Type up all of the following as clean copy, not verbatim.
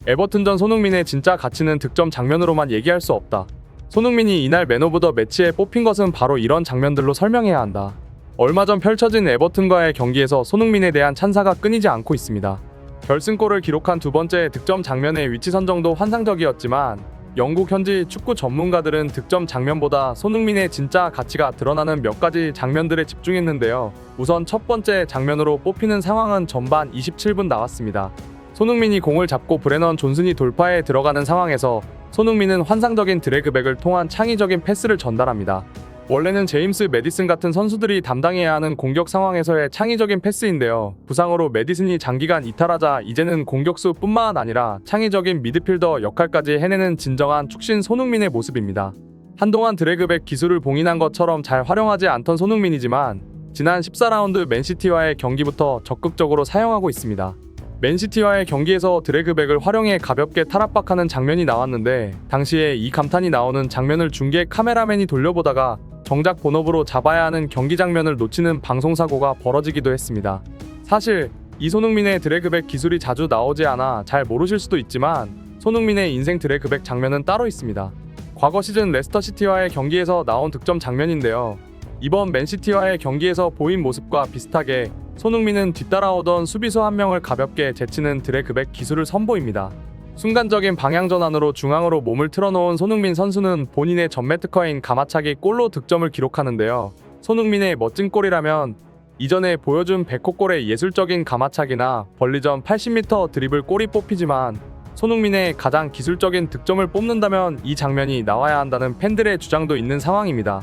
에버튼전 손흥민의 진짜 가치는 득점 장면으로만 얘기할 수 없다. 손흥민이 이날 맨 오브 더 매치에 뽑힌 것은 바로 이런 장면들로 설명해야 한다. 얼마 전 펼쳐진 에버튼과의 경기에서 손흥민에 대한 찬사가 끊이지 않고 있습니다. 결승골을 기록한 두 번째 득점 장면의 위치 선정도 환상적이었지만 영국 현지 축구 전문가들은 득점 장면보다 손흥민의 진짜 가치가 드러나는 몇 가지 장면들에 집중했는데요. 우선 첫 번째 장면으로 뽑히는 상황은 전반 27분 나왔습니다. 손흥민이 공을 잡고 브레넌 존슨이 돌파에 들어가는 상황에서 손흥민은 환상적인 드래그백을 통한 창의적인 패스를 전달합니다. 원래는 제임스 매디슨 같은 선수들이 담당해야 하는 공격 상황에서의 창의적인 패스인데요. 부상으로 매디슨이 장기간 이탈하자 이제는 공격수뿐만 아니라 창의적인 미드필더 역할까지 해내는 진정한 축신 손흥민의 모습입니다. 한동안 드래그백 기술을 봉인한 것처럼 잘 활용하지 않던 손흥민이지만 지난 14라운드 맨시티와의 경기부터 적극적으로 사용하고 있습니다. 맨시티와의 경기에서 드래그백을 활용해 가볍게 탈압박하는 장면이 나왔는데 당시에 이 감탄이 나오는 장면을 중계 카메라맨이 돌려보다가 정작 본업으로 잡아야 하는 경기 장면을 놓치는 방송사고가 벌어지기도 했습니다. 사실 이 손흥민의 드래그백 기술이 자주 나오지 않아 잘 모르실 수도 있지만 손흥민의 인생 드래그백 장면은 따로 있습니다. 과거 시즌 레스터시티와의 경기에서 나온 득점 장면인데요. 이번 맨시티와의 경기에서 보인 모습과 비슷하게 손흥민은 뒤따라오던 수비수 한 명을 가볍게 제치는 드래그백 기술을 선보입니다. 순간적인 방향 전환으로 중앙으로 몸을 틀어놓은 손흥민 선수는 본인의 전매 특허인 가마차기 골로 득점을 기록하는데요. 손흥민의 멋진 골이라면 이전에 보여준 베코골의 예술적인 가마차기나 벌리전 80m 드리블 골이 뽑히지만 손흥민의 가장 기술적인 득점을 뽑는다면 이 장면이 나와야 한다는 팬들의 주장도 있는 상황입니다.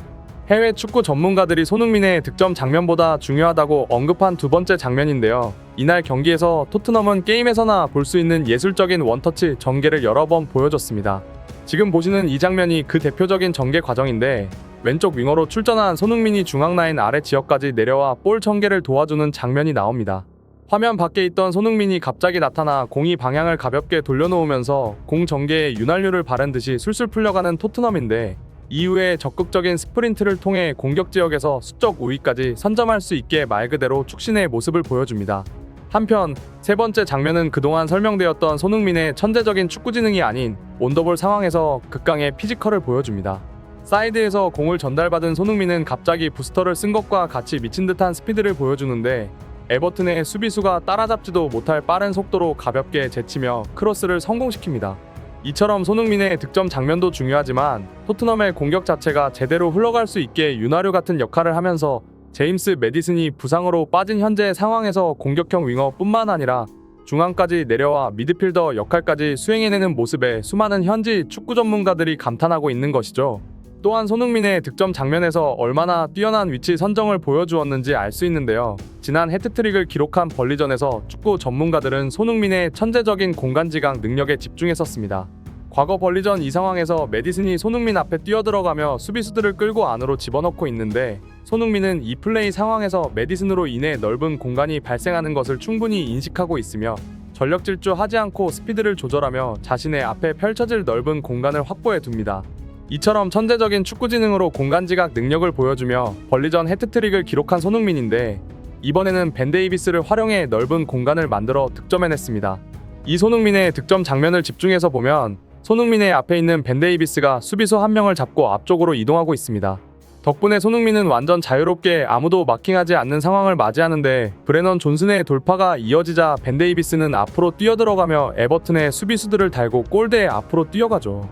해외 축구 전문가들이 손흥민의 득점 장면보다 중요하다고 언급한 두 번째 장면인데요. 이날 경기에서 토트넘은 게임에서나 볼 수 있는 예술적인 원터치 전개를 여러 번 보여줬습니다. 지금 보시는 이 장면이 그 대표적인 전개 과정인데 왼쪽 윙어로 출전한 손흥민이 중앙 라인 아래 지역까지 내려와 볼 전개를 도와주는 장면이 나옵니다. 화면 밖에 있던 손흥민이 갑자기 나타나 공이 방향을 가볍게 돌려놓으면서 공 전개에 윤활유를 바른 듯이 술술 풀려가는 토트넘인데 이후에 적극적인 스프린트를 통해 공격 지역에서 수적 우위까지 선점할 수 있게 말 그대로 축신의 모습을 보여줍니다. 한편 세 번째 장면은 그동안 설명되었던 손흥민의 천재적인 축구지능이 아닌 온더볼 상황에서 극강의 피지컬을 보여줍니다. 사이드에서 공을 전달받은 손흥민은 갑자기 부스터를 쓴 것과 같이 미친 듯한 스피드를 보여주는데 에버튼의 수비수가 따라잡지도 못할 빠른 속도로 가볍게 제치며 크로스를 성공시킵니다. 이처럼 손흥민의 득점 장면도 중요하지만 토트넘의 공격 자체가 제대로 흘러갈 수 있게 윤활유 같은 역할을 하면서 제임스 매디슨이 부상으로 빠진 현재 상황에서 공격형 윙어뿐만 아니라 중앙까지 내려와 미드필더 역할까지 수행해내는 모습에 수많은 현지 축구 전문가들이 감탄하고 있는 것이죠. 또한 손흥민의 득점 장면에서 얼마나 뛰어난 위치 선정을 보여주었는지 알 수 있는데요. 지난 해트트릭을 기록한 벌리전에서 축구 전문가들은 손흥민의 천재적인 공간지각 능력에 집중했었습니다. 과거 벌리전 이 상황에서 매디슨이 손흥민 앞에 뛰어들어가며 수비수들을 끌고 안으로 집어넣고 있는데 손흥민은 이 플레이 상황에서 매디슨으로 인해 넓은 공간이 발생하는 것을 충분히 인식하고 있으며 전력 질주하지 않고 스피드를 조절하며 자신의 앞에 펼쳐질 넓은 공간을 확보해 둡니다. 이처럼 천재적인 축구지능으로 공간지각 능력을 보여주며 벌리전 해트트릭을 기록한 손흥민인데 이번에는 벤 데이비스를 활용해 넓은 공간을 만들어 득점해냈습니다. 이 손흥민의 득점 장면을 집중해서 보면 손흥민의 앞에 있는 벤 데이비스가 수비수 한 명을 잡고 앞쪽으로 이동하고 있습니다. 덕분에 손흥민은 완전 자유롭게 아무도 마킹하지 않는 상황을 맞이하는데 브레넌 존슨의 돌파가 이어지자 벤 데이비스는 앞으로 뛰어들어가며 에버튼의 수비수들을 달고 골대에 앞으로 뛰어가죠.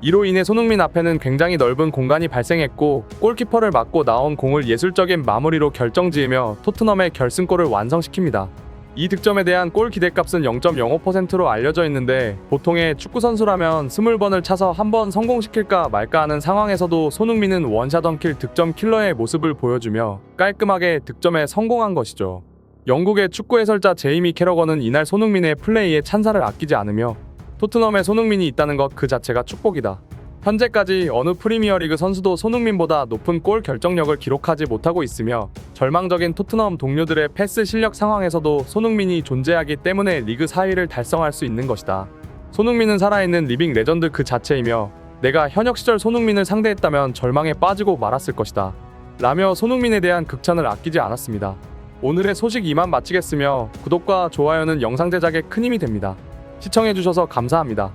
이로 인해 손흥민 앞에는 굉장히 넓은 공간이 발생했고 골키퍼를 맞고 나온 공을 예술적인 마무리로 결정지으며 토트넘의 결승골을 완성시킵니다. 이 득점에 대한 골 기대값은 0.05%로 알려져 있는데 보통의 축구선수라면 20번을 차서 한 번 성공시킬까 말까 하는 상황에서도 손흥민은 원샷 원킬 득점 킬러의 모습을 보여주며 깔끔하게 득점에 성공한 것이죠. 영국의 축구 해설자 제이미 캐러건은 이날 손흥민의 플레이에 찬사를 아끼지 않으며 토트넘에 손흥민이 있다는 것 그 자체가 축복이다. 현재까지 어느 프리미어리그 선수도 손흥민보다 높은 골 결정력을 기록하지 못하고 있으며 절망적인 토트넘 동료들의 패스 실력 상황에서도 손흥민이 존재하기 때문에 리그 4위를 달성할 수 있는 것이다. 손흥민은 살아있는 리빙 레전드 그 자체이며 내가 현역 시절 손흥민을 상대했다면 절망에 빠지고 말았을 것이다. 라며 손흥민에 대한 극찬을 아끼지 않았습니다. 오늘의 소식 이만 마치겠으며 구독과 좋아요는 영상 제작에 큰 힘이 됩니다. 시청해주셔서 감사합니다.